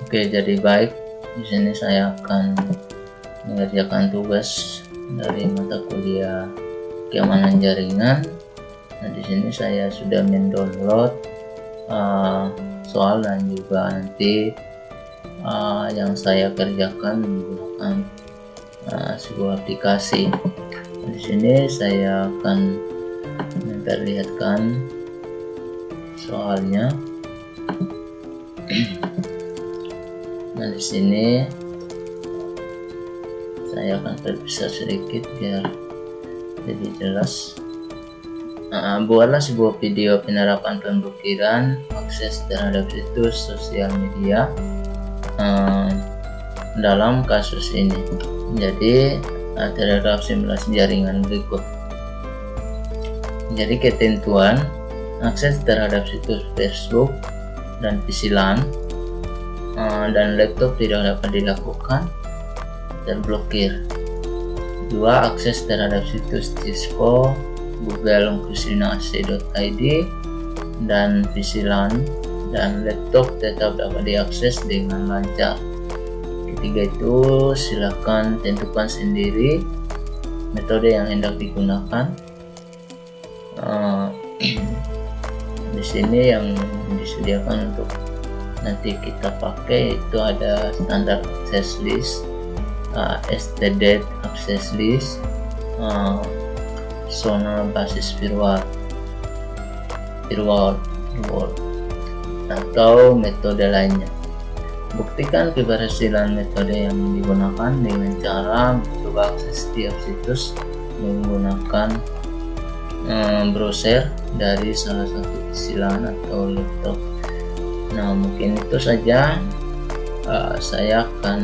Oke, jadi baik. Di sini saya akan mengerjakan tugas dari mata kuliah keamanan jaringan. Nah, di sini saya sudah mendownload soal dan juga nanti yang saya kerjakan menggunakan sebuah aplikasi. Nah, di sini saya akan memperlihatkan soalnya. Nah, di sini saya akan perbesar sedikit biar jadi jelas. Buatlah sebuah video penerapan pemblokiran akses terhadap situs sosial media dalam kasus ini. Jadi terhadap simulasi jaringan berikut. Jadi ketentuan akses terhadap situs Facebook dan PC LAN dan laptop tidak dapat dilakukan, terblokir. 2. Akses terhadap situs Cisco, Google Inclusionac.id dan PC LAN dan laptop tetap dapat diakses dengan lancar. Ketiga itu silakan tentukan sendiri metode yang hendak digunakan. Di sini yang disediakan untuk nanti kita pakai itu ada standar access list, std access list, zona basis firewall atau metode lainnya. Buktikan keberhasilan metode yang digunakan dengan cara mencoba akses setiap situs menggunakan browser dari salah satu PC LAN atau laptop. Nah, mungkin itu saja. Saya akan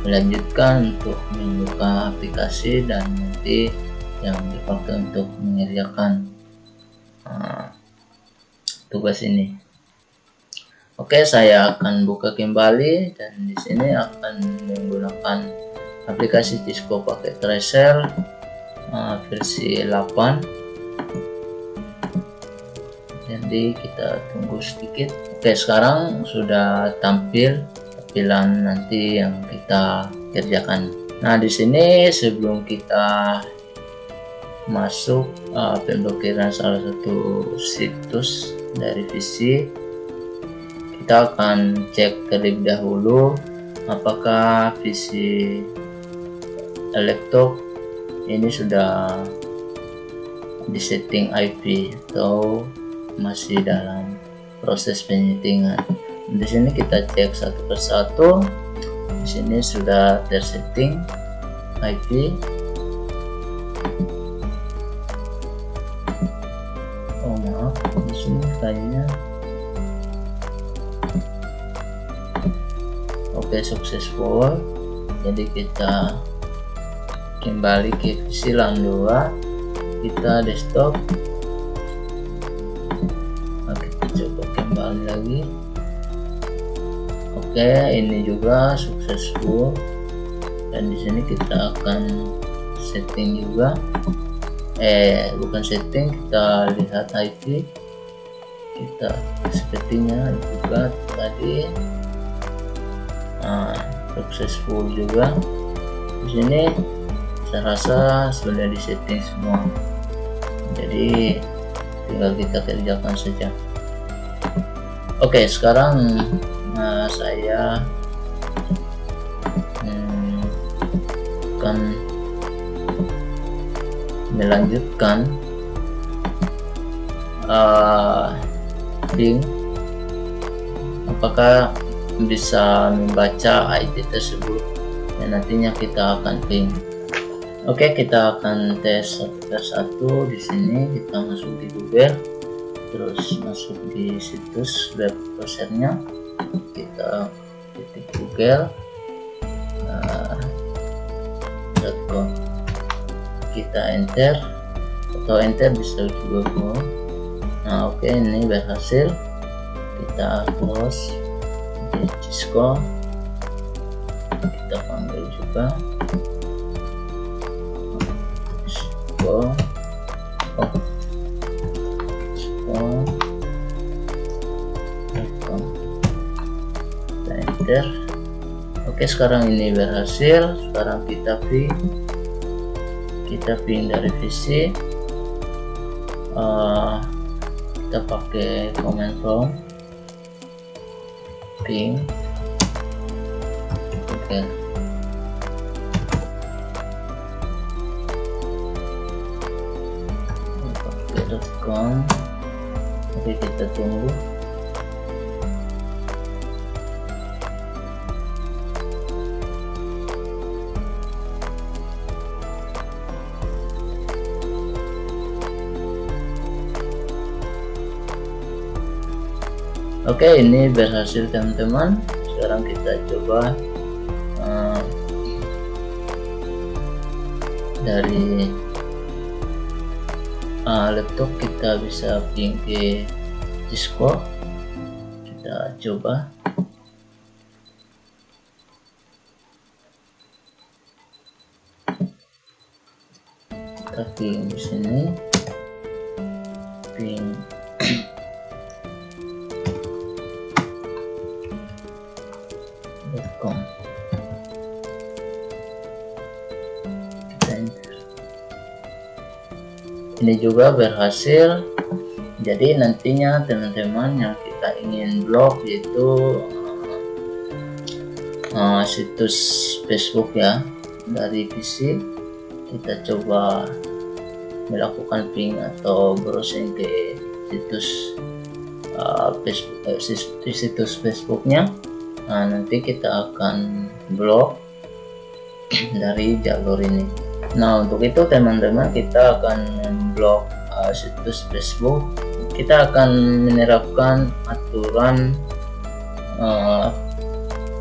melanjutkan untuk membuka aplikasi dan nanti yang dipakai untuk mengerjakan tugas ini. Oke, saya akan buka kembali dan di sini akan menggunakan aplikasi Cisco pakai Tracer versi 8. Jadi kita tunggu sedikit. Oke, sekarang sudah tampil tampilan nanti yang kita kerjakan. Nah, di sini sebelum kita masuk pemblokiran salah satu situs dari PC, kita akan cek terlebih dahulu apakah PC laptop ini sudah disetting IP atau masih dalam proses penyetingan. Di sini kita cek satu persatu. Di sini sudah tersetting IP. Oh maaf, di sini kayaknya. Oke, successful. Jadi kita kembali ke PC LAN 2. Kita desktop. Coba kembali lagi. Oke, ini juga successful dan di sini kita akan setting juga. Bukan setting, kita lihat IP. Kita sepertinya juga tadi successful juga. Di sini saya rasa sudah disetting semua. Jadi tinggal kita kerjakan saja. Oke, sekarang saya akan melanjutkan ping apakah bisa membaca IP tersebut dan nantinya kita akan ping. Oke, kita akan tes satu persatu. Di sini kita masuk di Google, terus masuk di situs web browsernya, kita ketik google.com, kita enter atau enter bisa juga go. Nah, oke, ini berhasil. Kita close di Cisco, kita panggil juga Cisco. kita enter. Oke, sekarang ini berhasil. Sekarang kita ping dari PC. Kita pakai command prompt ping. Oke, pakai.com. Oke, kita tunggu. Oke, ini berhasil teman-teman. Sekarang kita coba dari laptop kita bisa ping ke Discord. Kita coba. Kita ping di sini, ping .com. Ini juga berhasil. Jadi nantinya teman-teman yang kita ingin blok yaitu situs Facebook ya dari PC, kita coba melakukan ping atau browsing ke situs Facebook, situs Facebooknya. Nanti kita akan blok dari jalur ini. Nah, untuk itu teman-teman kita akan memblok situs Facebook. Kita akan menerapkan aturan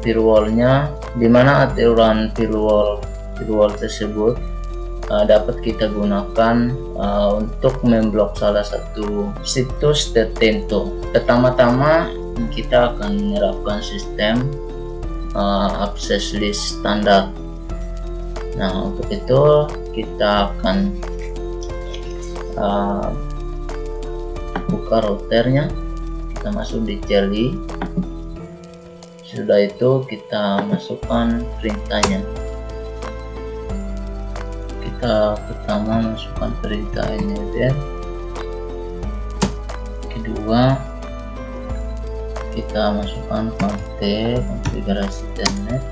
firewallnya, dimana aturan firewall tersebut dapat kita gunakan untuk memblok salah satu situs tertentu. Pertama-tama kita akan menerapkan sistem access list standar. Nah, untuk itu kita akan buka routernya, kita masuk di Jelly. Sudah itu kita masukkan perintahnya. Kita pertama masukkan perintah ini ya. Kedua kita masukkan konfigurasi internet.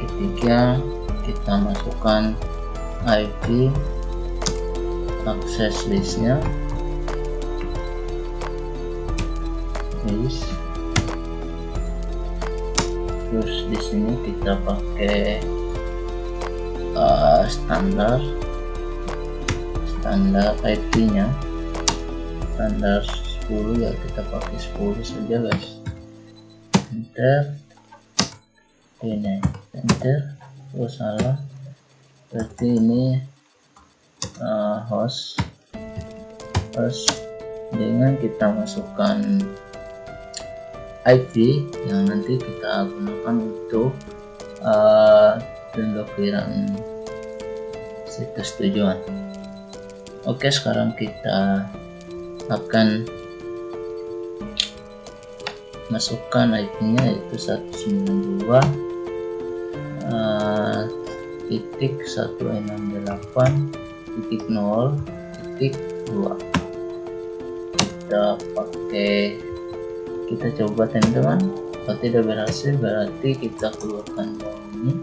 Ketiga kita masukkan IP access listnya, terus di sini kita pakai standar IP-nya standar 10 ya, kita pakai 10 saja guys. Enter. Ini enter. Oh salah, berarti ini host dengan kita masukkan IP yang nanti kita gunakan untuk pemblokiran situs tujuan. Oke, sekarang kita akan masukkan IP-nya yaitu 192.168.0.2. Kita coba teman-teman. Kalau tidak berhasil berarti kita keluarkan yang ini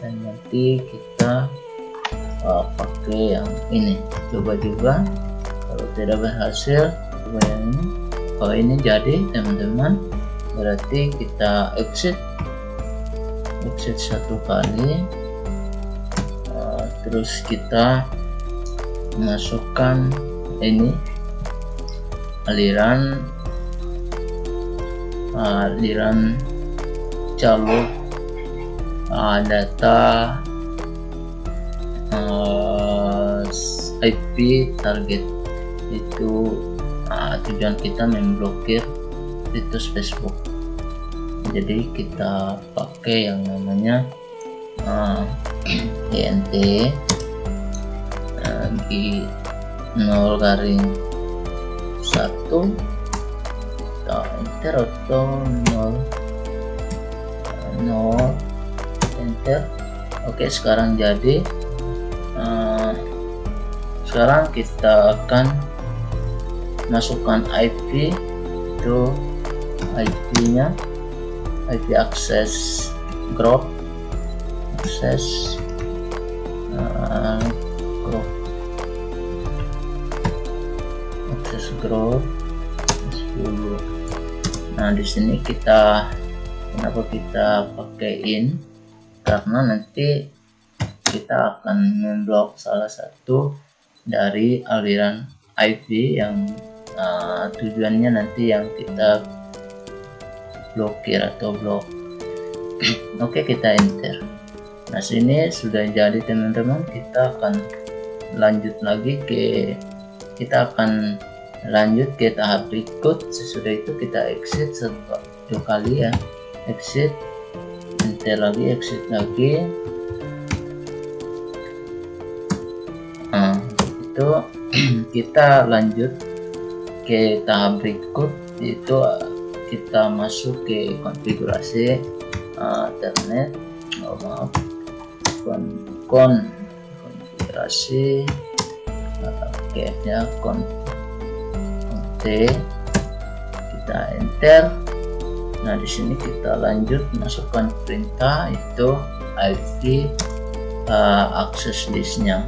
dan nanti kita pakai yang ini. Coba juga. Kalau tidak berhasil coba yang ini. Kalau ini jadi teman-teman, berarti kita exit satu kali, terus kita masukkan ini aliran jalur data IP target. Itu tujuan kita memblokir situs Facebook. Jadi kita pakai yang namanya int G0-1 kita enter atau 0 enter. Oke, sekarang jadi sekarang kita akan masukkan IP itu IP nya IP access group access group 10. Nah, di sini kenapa kita pakaiin, karena nanti kita akan memblok salah satu dari aliran IP yang tujuannya nanti yang kita blokir atau blok. Oke, kita enter. Nah, sini sudah jadi teman-teman. Kita akan lanjut ke tahap berikut. Sesudah itu kita exit satu kali ya, exit, enter lagi, exit lagi. Nah, itu kita lanjut ke tahap berikut, yaitu kita masuk ke konfigurasi internet. Konfigurasi ya, kita enter. Nah, di sini kita lanjut masukkan perintah itu IP access listnya,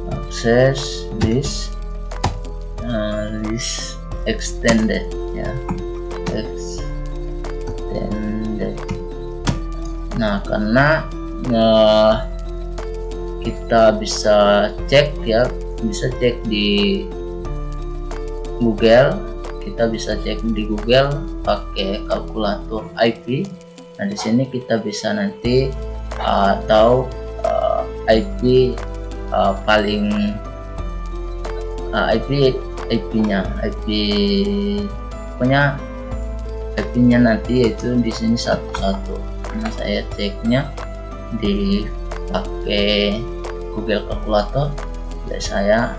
access list extended ya, extended. Nah, karena kita bisa cek di Google, pakai kalkulator IP. Nah, di sini kita bisa nanti tahu IP paling IP-nya IP-nya nanti yaitu di sini satu-satu. Nah, saya ceknya pakai Google Calculator, ya saya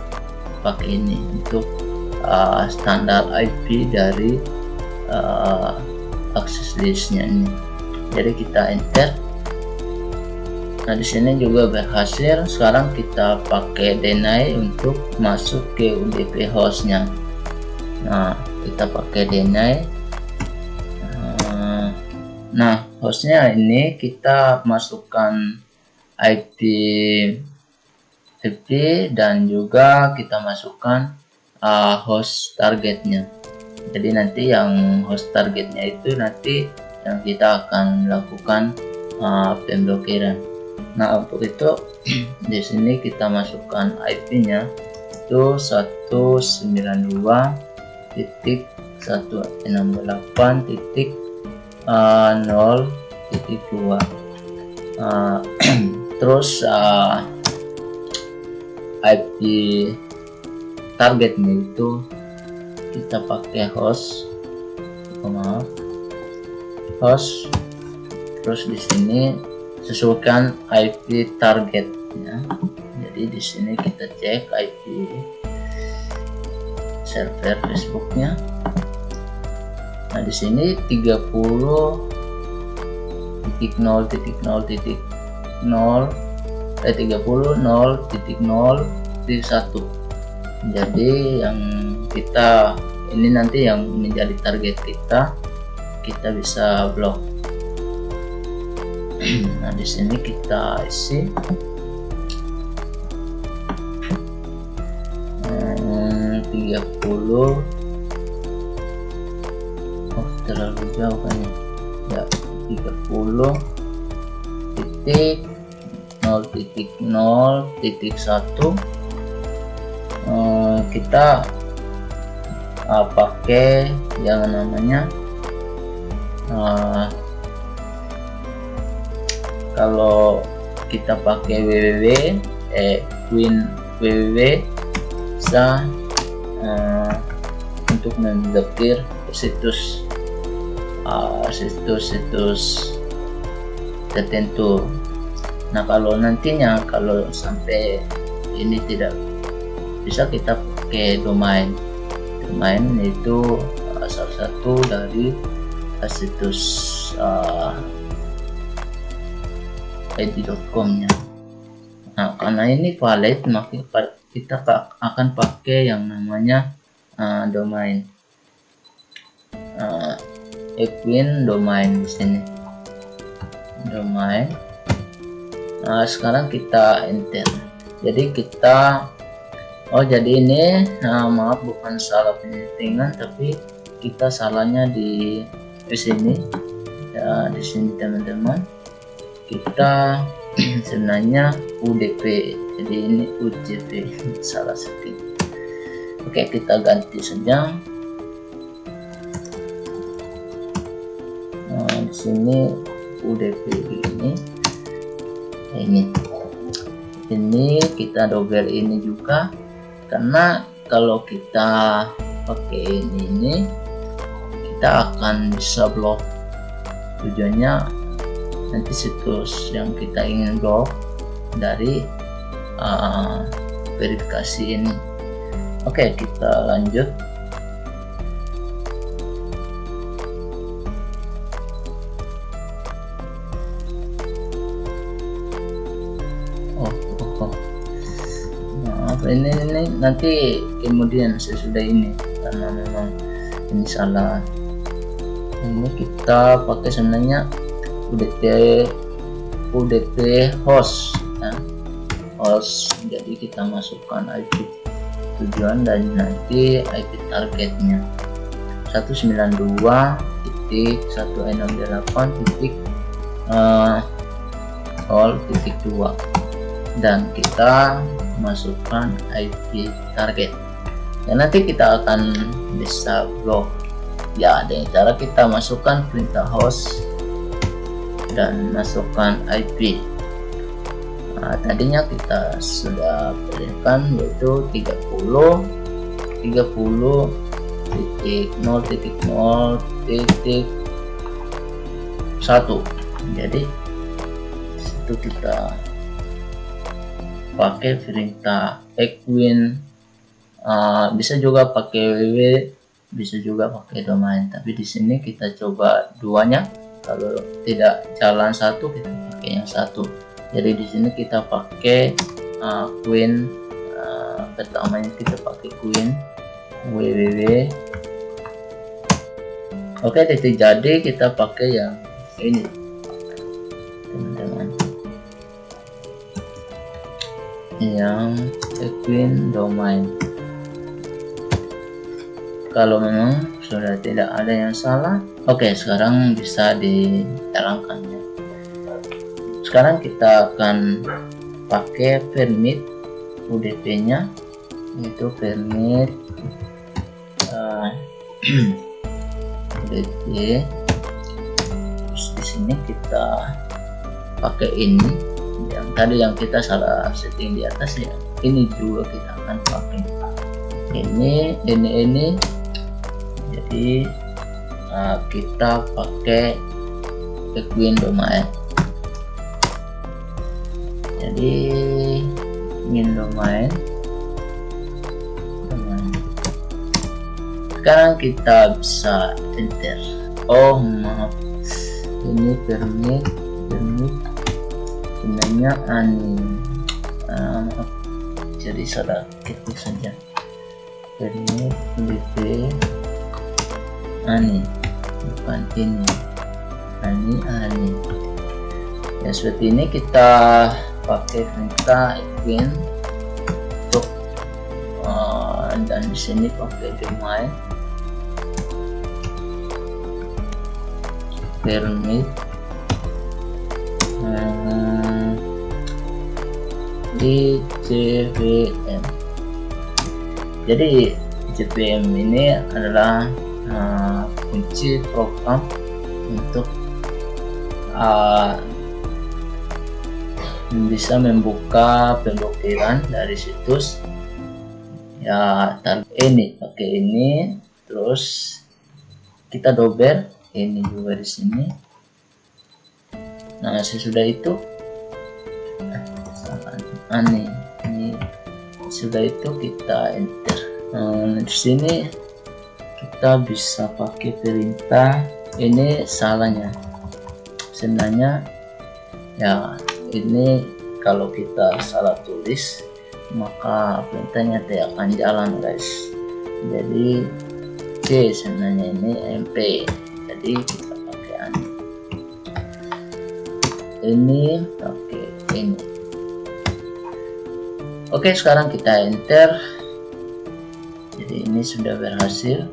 pakai ini untuk standar IP dari access listnya ini. Jadi kita enter. Nah, di sini juga berhasil. Sekarang kita pakai deny untuk masuk ke UDP hostnya. Nah, kita pakai deny. Nah, hostnya ini kita masukkan IP dan juga kita masukkan host targetnya. Jadi nanti yang host targetnya itu nanti yang kita akan lakukan pemblokiran. Nah, untuk itu di sini kita masukkan IP-nya itu 192.168.0.2. Terus IP targetnya itu kita pakai host, terus di sini sesuaikan IP targetnya. Jadi di sini kita cek IP server Facebooknya. Nah, di sini 30.0.0.1. Jadi yang kita ini nanti yang menjadi target kita bisa blok. Nah, di sini kita isi 30. Terlalu jauh kan ya, 30.0.0.1. Kita pakai yang namanya kalau kita pakai www bisa untuk memblokir situs tertentu. Nah, kalau nantinya kalau sampai ini tidak bisa, kita pakai domain domain, yaitu salah satu dari situs id.com nya. Nah, karena ini valid, maka kita akan pakai yang namanya domain equine domain di sini. Domain. Nah, sekarang kita enter. Jadi kita jadi ini maaf, bukan salah penyetingan, tapi kita salahnya di sini ya, di sini teman-teman. Kita sebenarnya UDP, jadi ini UJP, salah setting. Oke, kita ganti saja. Nah, di sini UDP ini kita double ini juga, karena kalau kita pakai ini kita akan bisa blok. Tujuannya nanti situs yang kita ingin blok dari verifikasi ini. Oke, kita lanjut. Maaf, ini nanti kemudian sesudah ini, karena memang ini salah. Ini kita pakai sebenarnya UDP host ya. Host, jadi kita masukkan IP tujuan dan nanti IP targetnya 192.168.0.2 dan kita masukkan IP target. Dan nanti kita akan bisa blok ya, dengan cara kita masukkan perintah host dan masukkan IP. Nah, tadinya kita sudah pilihkan yaitu 30.0.0.1. Jadi itu kita pakai perintah equine, bisa juga pakai www, bisa juga pakai domain, tapi di sini kita coba duanya. Kalau tidak jalan satu, kita pakai yang satu. Jadi di sini kita pakai queen, pertamanya kita pakai queen www. Oke, titik jadi kita pakai yang ini teman-teman, yang queen domain. Kalau memang sudah tidak ada yang salah, oke, sekarang bisa dijalankan ya. Sekarang kita akan pakai permit UDP nya, yaitu permit UDP. Terus di sini kita pakai ini yang tadi yang kita salah setting di atas ya, ini juga kita akan pakai ini. Jadi kita pakai equine domain. Jadi domain. Sekarang kita bisa enter. Oh maaf, ini permit sebenarnya maaf, jadi salah ketik saja. Permit UDP bukan ini, ani ya. Seperti ini kita pakai perintah equine untuk dan di sini pakai domain permit di JVM. Jadi JVM ini adalah kunci program untuk bisa membuka pemblokiran dari situs ya. Ini pakai ini, terus kita double ini juga di sini. Nah, sesudah itu ini sudah itu kita enter. Di sini kita bisa pakai perintah. Ini salahnya sebenarnya ya, ini kalau kita salah tulis maka perintahnya tidak akan jalan guys. Jadi C sebenarnya ini MP, jadi kita pakai ini pakai ini. Oke, sekarang kita enter. Jadi ini sudah berhasil.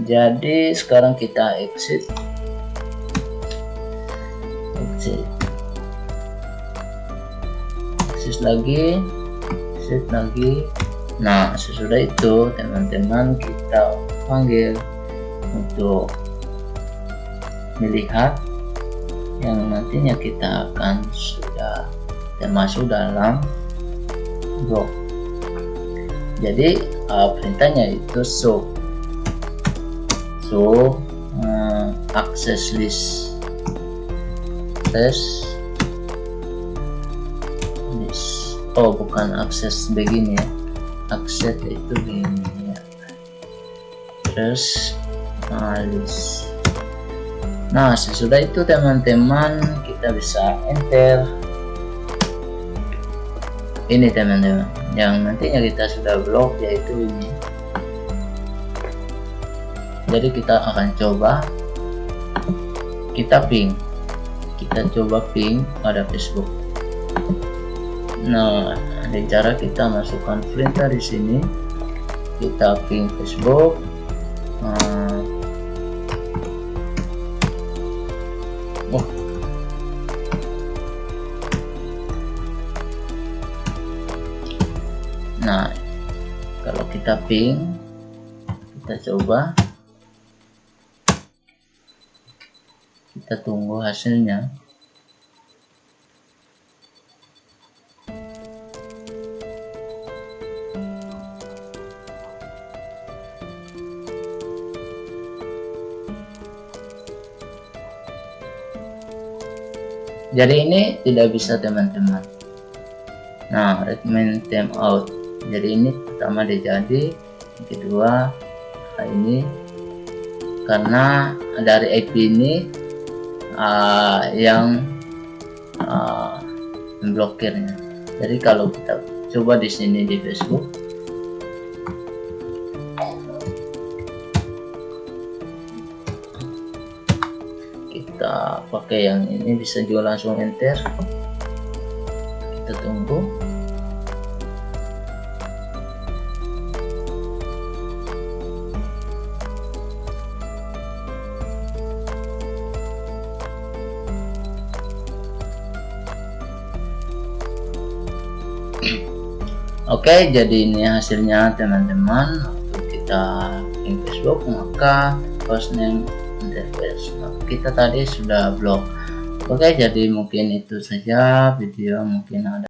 Jadi sekarang kita exit lagi. Nah, sesudah itu teman-teman kita panggil untuk melihat yang nantinya kita akan sudah termasuk dalam blok. Jadi perintahnya itu show access list oh bukan akses begini ya, akses itu begini ya, terus list. Nah, sesudah itu teman-teman kita bisa enter. Ini teman-teman yang nantinya kita sudah blok, yaitu ini. Jadi kita akan coba kita coba ping pada Facebook. Nah, ada cara kita masukkan perintah di sini, kita ping Facebook. Nah, kalau kita ping, kita coba, kita tunggu hasilnya. Jadi ini tidak bisa teman-teman. Nah, recommend time out. Jadi ini pertama dia jadi, yang kedua ini karena dari IP ini yang memblokirnya. Jadi kalau kita coba di sini di Facebook, kita pakai yang ini, bisa juga langsung enter. Kita tunggu. Oke, jadi ini hasilnya teman-teman. Waktu kita ping Facebook maka hostname interface. Nah, kita tadi sudah blok. Oke, jadi mungkin itu saja video, mungkin ada